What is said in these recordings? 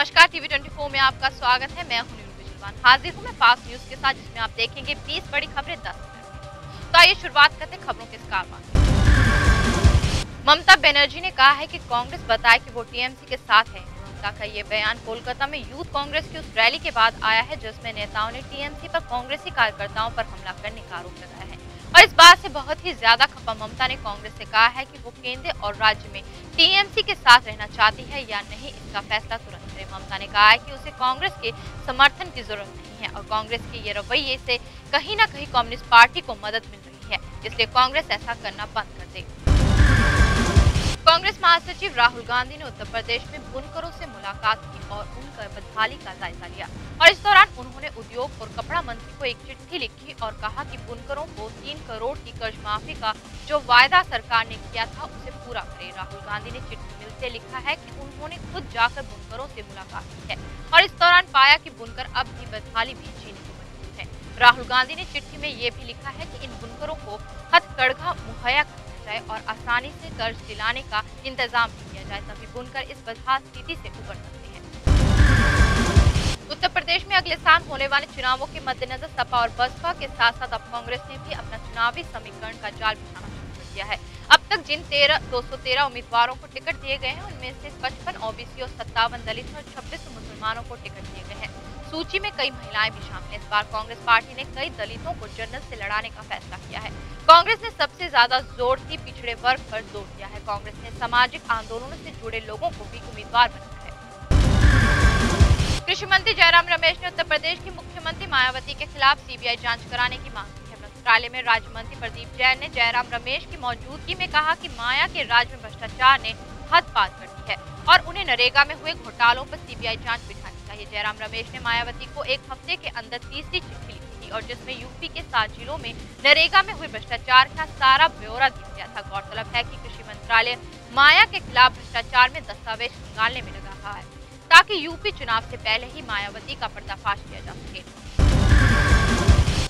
नमस्कार, टीवी 24 में आपका स्वागत है। मैं हूं नीरू बिजलवान। हाजिर हूं मैं फास्ट न्यूज के साथ, जिसमें आप देखेंगे 20 बड़ी खबरें 10 मिनट में। तो आइए शुरुआत करते हैं खबरों के कारवां की। ममता बनर्जी ने कहा है कि कांग्रेस बताए कि वो टीएमसी के साथ है। ममता का ये बयान कोलकाता में यूथ कांग्रेस की उस रैली के बाद आया है, जिसमें नेताओं ने टीएमसी पर कांग्रेसी कार्यकर्ताओं पर हमला करने का आरोप लगाया है। और इस बात से बहुत ही ज्यादा खपा ममता ने कांग्रेस से कहा है कि वो केंद्र और राज्य में टीएमसी के साथ रहना चाहती है या नहीं, इसका फैसला तुरंत करे। ममता ने कहा है कि उसे कांग्रेस के समर्थन की जरूरत नहीं है और कांग्रेस के ये रवैये से कहीं न कहीं कम्युनिस्ट पार्टी को मदद मिल रही है, इसलिए कांग्रेस ऐसा करना बंद कर दे। कांग्रेस महासचिव राहुल गांधी ने उत्तर प्रदेश में बुनकरों से मुलाकात की और उनका बदहाली का जायजा लिया। और इस दौरान उन्होंने उद्योग और कपड़ा मंत्री को एक चिट्ठी लिखी और कहा कि बुनकरों को 3 करोड़ की कर्ज माफी का जो वायदा सरकार ने किया था उसे पूरा करे। राहुल गांधी ने चिट्ठी मिलते लिखा है कि उन्होंने खुद जाकर बुनकरों से मुलाकात की है और इस दौरान पाया कि बुनकर अब भी बदहाली में जीने को मजबूर है। राहुल गांधी ने चिट्ठी में ये भी लिखा है कि इन बुनकरों को हथकरघा मुहैया जाए और आसानी से कर्ज दिलाने का इंतजाम किया जाए, तभी बुनकर इस बदहाल स्थिति से उबर सकते हैं। उत्तर प्रदेश में अगले साल होने वाले चुनावों के मद्देनजर सपा और बसपा के साथ साथ अब कांग्रेस ने भी अपना चुनावी समीकरण का जाल बिछाना शुरू कर दिया है। अब तक जिन 213 उम्मीदवारों को टिकट दिए गए हैं, उनमें से 55 ओबीसी और 57 दलित और 26 मुसलमानों को टिकट दिए गए हैं। सूची में कई महिलाएं भी शामिल हैं। इस बार कांग्रेस पार्टी ने कई दलितों को जनरल से लड़ाने का फैसला किया है। कांग्रेस ने सबसे ज्यादा जोर ही पिछड़े वर्ग पर जोर दिया है। कांग्रेस ने सामाजिक आंदोलनों से जुड़े लोगों को भी उम्मीदवार बनाया है। कृषि मंत्री जयराम रमेश ने उत्तर प्रदेश की मुख्यमंत्री मायावती के खिलाफ सीबीआई जांच कराने की मांग की है। मंत्रालय में राज्य मंत्री प्रदीप जैन ने जयराम रमेश की मौजूदगी में कहा कि माया के राज में भ्रष्टाचार ने हद पार कर दी है और उन्हें नरेगा में हुए घोटालों पर सीबीआई जांच बिठानी चाहिए। जयराम रमेश ने मायावती को एक हफ्ते के अंदर तीसरी चिट्ठी लिखी थी और जिसमें यूपी के 7 जिलों में नरेगा में हुए भ्रष्टाचार का सारा ब्यौरा दिया गया था। गौरतलब है कि कृषि मंत्रालय माया के खिलाफ भ्रष्टाचार में दस्तावेज खंगालने में लगा रहा है ताकि यूपी चुनाव से पहले ही मायावती का पर्दाफाश किया जा सके।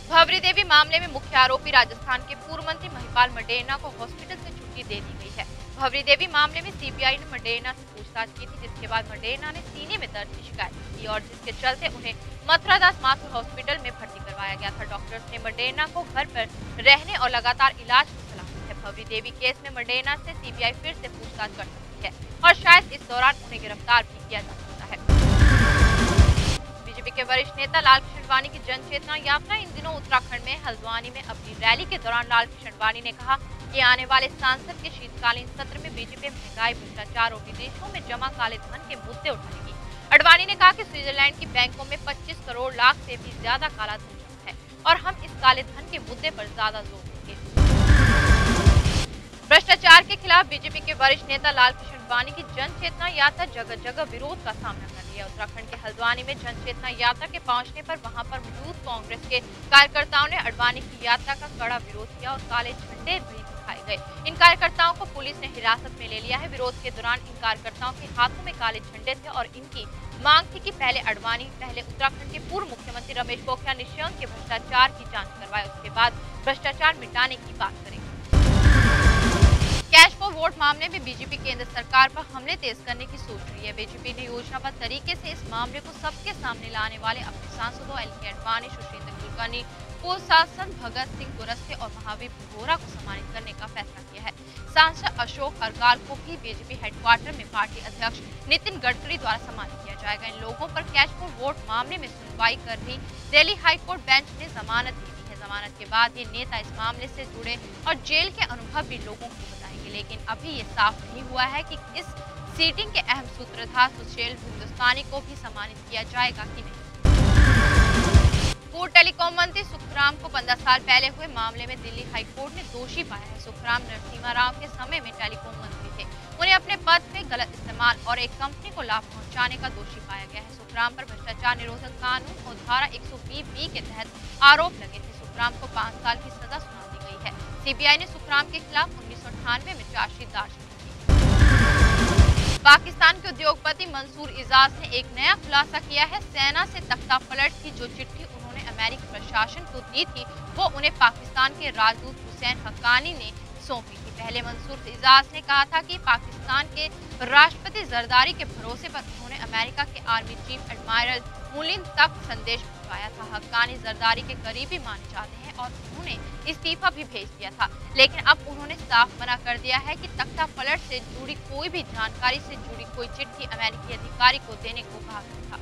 भवरी देवी मामले में मुख्य आरोपी राजस्थान के पूर्व मंत्री महिपाल मडेरना को हॉस्पिटल से छुट्टी दे दी गई है। भवरी देवी मामले में सीबीआई ने मडेरना से पूछताछ की थी, जिसके बाद मडेरना ने सीने में दर्द की शिकायत की और जिसके चलते उन्हें मथुरादास माथुर हॉस्पिटल में भर्ती करवाया गया था। डॉक्टर्स ने मडेरना को घर पर रहने और लगातार इलाज की सलाह दी है। भवरी देवी केस में मडेरना से सीबीआई फिर से पूछताछ कर सकती है और शायद इस दौरान उन्हें गिरफ्तार भी किया जा सकता है। बीजेपी के वरिष्ठ नेता लालकृष्ण वानी की जन चेतना यात्रा इन दिनों उत्तराखंड में हल्द्वानी में अपनी रैली के दौरान लालकृष्ण वानी ने कहा कि आने वाले सांसद के शीतकालीन सत्र में बीजेपी महंगाई, भ्रष्टाचार और विदेशों में जमा काले धन के मुद्दे उठाएगी। अडवाणी ने कहा कि स्विट्जरलैंड की बैंकों में 25 करोड़ लाख से भी ज्यादा काला धन जमा है और हम इस काले धन के मुद्दे पर ज्यादा जोर देंगे। भ्रष्टाचार के खिलाफ बीजेपी के वरिष्ठ नेता लालकृष्ण वानी की जन चेतना यात्रा जगह जगह विरोध का सामना कर रही है। उत्तराखंड के हल्द्वानी में जन चेतना यात्रा के पहुंचने पर वहां पर यूथ कांग्रेस के कार्यकर्ताओं ने अडवाणी की यात्रा का कड़ा विरोध किया और काले झंडे भी दिखाए गए। इन कार्यकर्ताओं को पुलिस ने हिरासत में ले लिया है। विरोध के दौरान इन कार्यकर्ताओं के हाथों में काले झंडे थे और इनकी मांग थी कि पहले उत्तराखंड के पूर्व मुख्यमंत्री रमेश पोखरियाल निशंक के भ्रष्टाचार की जांच करवाए, उसके बाद भ्रष्टाचार मिटाने की बात करें। कैश फॉर वोट मामले में बीजेपी केंद्र सरकार पर हमले तेज करने की सोच रही है। बीजेपी ने योजनाबद्ध तरीके से इस मामले को सबके सामने लाने वाले अपने सांसदों एल.के. आडवाणी, सुशील कुलकर्णी, पूर्व सांसद भगत सिंह कुरस्ते और महावीर बोहरा को सम्मानित करने का फैसला किया है। सांसद अशोक अरगाल को भी बीजेपी हेडक्वार्टर में पार्टी अध्यक्ष नितिन गडकरी द्वारा सम्मानित किया जाएगा। इन लोगों पर कैश फॉर वोट मामले में सुनवाई कर रही दिल्ली हाईकोर्ट बेंच ने जमानत दी है। जमानत के बाद ये नेता इस मामले से जुड़े और जेल के अनुभव भी लोगों को बताएंगे, लेकिन अभी ये साफ नहीं हुआ है कि इस सीटिंग के अहम सूत्रधार सुशील हिंदुस्तानी को भी सम्मानित किया जाएगा कि नहीं। पूर्व टेलीकॉम मंत्री सुखराम को 15 साल पहले हुए मामले में दिल्ली हाईकोर्ट ने दोषी पाया है। सुखराम नरसिम्हा राव के समय में टेलीकॉम मंत्री थे। उन्हें अपने पद में गलत इस्तेमाल और एक कंपनी को लाभ पहुंचाने का दोषी पाया गया है। सुखराम पर भ्रष्टाचार निरोधक कानून और धारा 120B के तहत आरोप लगे थे। सुखराम को 5 साल की सजा सुना दी गई है। सीबीआई ने सुखराम के खिलाफ 1998 में चार्जशीट दाखिल की। पाकिस्तान के उद्योगपति मंसूर इजाज ने एक नया खुलासा किया है। सेना से तख्ता पलट की जो चिट्ठी उन्होंने अमेरिकी प्रशासन को दी थी, वो उन्हें पाकिस्तान के राजदूत हुसैन हक्कानी ने सौंपी थी। पहले मंसूर इजाज ने कहा था कि पाकिस्तान के राष्ट्रपति जरदारी के भरोसे पर उन्होंने उन्होंने अमेरिका के आर्मी चीफ एडमायरल मुलिन तक संदेश भिजवाया था। हक्कानी जरदारी के करीबी माने जाते हैं और उन्होंने इस्तीफा भी भेज दिया था, लेकिन अब उन्होंने साफ मना कर दिया है कि तख्ता पलट से जुड़ी कोई भी जानकारी से जुड़ी कोई चिट्ठी अमेरिकी अधिकारी को देने को कहा था।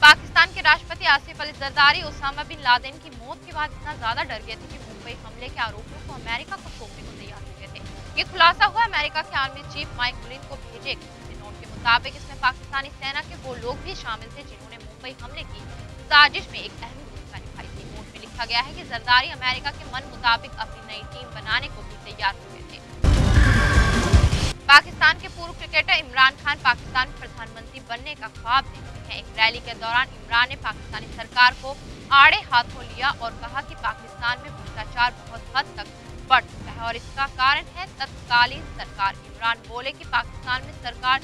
पाकिस्तान के राष्ट्रपति Asif Ali Zardari Osama bin Laden की मौत के बाद इतना ज्यादा डर गए थे कि मुंबई हमले के आरोपियों को अमेरिका को सौंपने को तैयार हो गए थे। ये खुलासा हुआ अमेरिका के आर्मी चीफ माइक मुलिन को भेजे नोट के मुताबिक इसमें पाकिस्तानी सेना के वो लोग भी शामिल थे जिन्होंने मुंबई हमले की साजिश में एक अहम भूमिका निभाई थी। नोट में लिखा गया है कि जरदारी अमेरिका के मन मुताबिक अपनी नई टीम बनाने को भी तैयार हो गए थे। पाकिस्तान के पूर्व क्रिकेटर इमरान खान पाकिस्तान में प्रधानमंत्री बनने का ख्वाब देखते हैं। एक रैली के दौरान इमरान ने पाकिस्तानी सरकार को आड़े हाथों लिया और कहा कि पाकिस्तान में भ्रष्टाचार बहुत हद तक बढ़ चुका है और इसका कारण है तत्कालीन सरकार। इमरान बोले कि पाकिस्तान में सरकार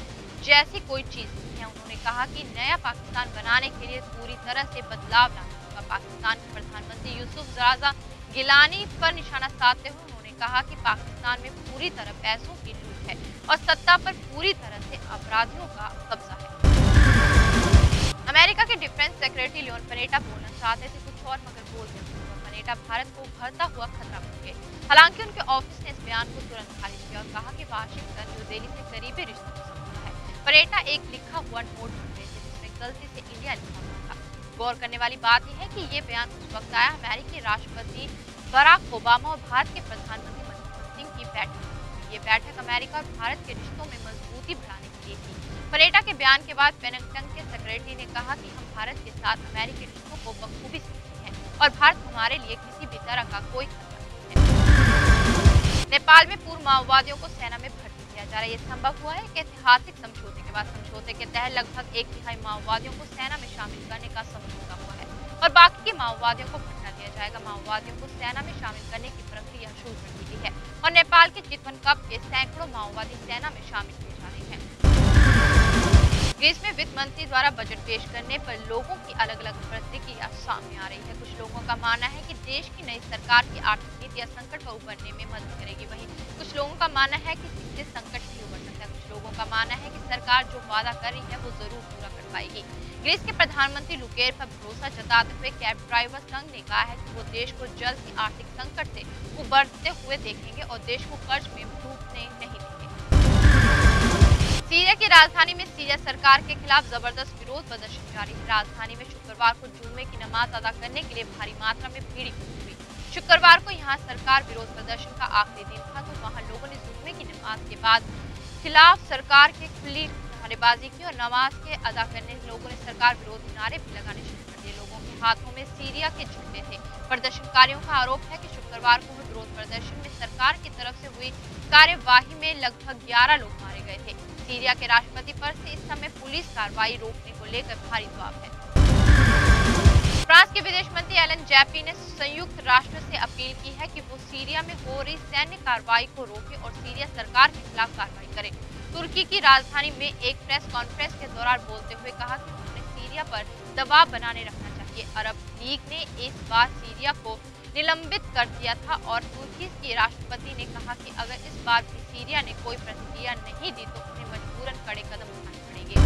जैसी कोई चीज नहीं है। उन्होंने कहा कि नया पाकिस्तान बनाने के लिए पूरी तरह से बदलाव लाना होगा। पाकिस्तान के प्रधानमंत्री यूसुफ राजा गिलानी पर निशाना साधते हुए उन्होंने कहा कि पाकिस्तान में पूरी तरह पैसों की लूट है और सत्ता पर पूरी तरह से अपराधियों का कब्जा है। अमेरिका के डिफेंस सेक्रेटरी लियोन पनेटा बोलना चाहते थे कुछ और मगर बोल दिया। पनेटा भारत को उभरता हुआ खतरा बन गए। हालांकि उनके ऑफिस ने इस बयान को तुरंत खारिज किया और कहा कि वाशिंगटन न्यू दिल्ली से करीबी रिश्तों को समझता है। पनेटा एक लिखा हुआ नोट ढूंढ रहे थे जिसमें गलती से इंडिया लिखा हुआ था। गौर करने वाली बात यह है कि ये बयान उस वक्त आया अमेरिकी राष्ट्रपति बराक ओबामा और भारत के प्रधानमंत्री मनमोहन सिंह की बैठक। ये बैठक अमेरिका और भारत के रिश्तों में मजबूती बढ़ाने के लिए थी। पनेटा के बयान के बाद पेनिंगटन के सेक्रेटरी ने कहा कि हम भारत के साथ अमेरिकी रिश्तों को बखूबी समझते हैं और भारत हमारे लिए किसी भी तरह का कोई खतरा नहीं है। नेपाल में पूर्व माओवादियों को सेना में भर्ती किया जा रहा है। ये संभव हुआ है कि ऐतिहासिक समझौते के बाद समझौते के तहत लगभग 1/3 माओवादियों को सेना में शामिल करने का समझौता हुआ है और बाकी के माओवादियों को भत्ता दिया जाएगा। माओवादियों को सेना में शामिल करने की प्रक्रिया शुरू कर दी गई है और नेपाल के चितवन कप के सैकड़ों माओवादी सेना में शामिल किए जा रहे हैं। ग्रीस में वित्त मंत्री द्वारा बजट पेश करने पर लोगों की अलग अलग प्रतिक्रिया सामने आ रही है। कुछ लोगों का मानना है कि देश की नई सरकार की आर्थिक नीतियां संकट पर उभरने में मदद करेगी। वहीं कुछ लोगों का मानना है कि इससे संकट नहीं उभर सकता। कुछ लोगों का मानना है कि सरकार जो वादा कर रही है वो जरूर पूरा कर पाएगी। ग्रीस के प्रधानमंत्री लुकेर पर भरोसा जताते हुए कैब ड्राइवर संघ ने कहा है कि वो देश को जल्द ही आर्थिक संकट से उभरते हुए देखेंगे और देश को कर्ज में डूबने नहीं देंगे। सीरिया की राजधानी में सीरिया सरकार के खिलाफ जबरदस्त विरोध प्रदर्शन जारी है। राजधानी में शुक्रवार को जुम्मे की नमाज अदा करने के लिए भारी मात्रा में भीड़ इकट्ठी हुई। शुक्रवार को यहां सरकार विरोध प्रदर्शन का आखिरी दिन था तो वहां लोगों ने जुम्मे की नमाज के बाद खिलाफ सरकार के खुली नारेबाजी की और नमाज के अदा करने लोगों ने सरकार विरोधी नारे भी लगाने शुरू कर दिए। लोगों के हाथों में सीरिया के झंडे थे। प्रदर्शनकारियों का आरोप है कि शुक्रवार को हुए विरोध प्रदर्शन में सरकार की तरफ से हुई कार्यवाही में लगभग 11 लोग मारे गए थे। सीरिया के राष्ट्रपति पर से इस समय पुलिस कार्रवाई रोकने को लेकर भारी दबाव है। फ्रांस के विदेश मंत्री एलन जैपी ने संयुक्त राष्ट्र से अपील की है कि वो सीरिया में हो रही सैन्य कार्रवाई को रोके और सीरिया सरकार के खिलाफ कार्रवाई करे। तुर्की की राजधानी में एक प्रेस कॉन्फ्रेंस के दौरान बोलते हुए कहा कि उन्हें सीरिया पर दबाव बनाने रखना चाहिए। अरब लीग ने इस बार सीरिया को निलंबित कर दिया था और तुर्की के राष्ट्रपति ने कहा कि अगर इस बार भी सीरिया ने कोई प्रतिक्रिया नहीं दी तो उन्हें मजबूरन कड़े कदम उठाने पड़ेंगे।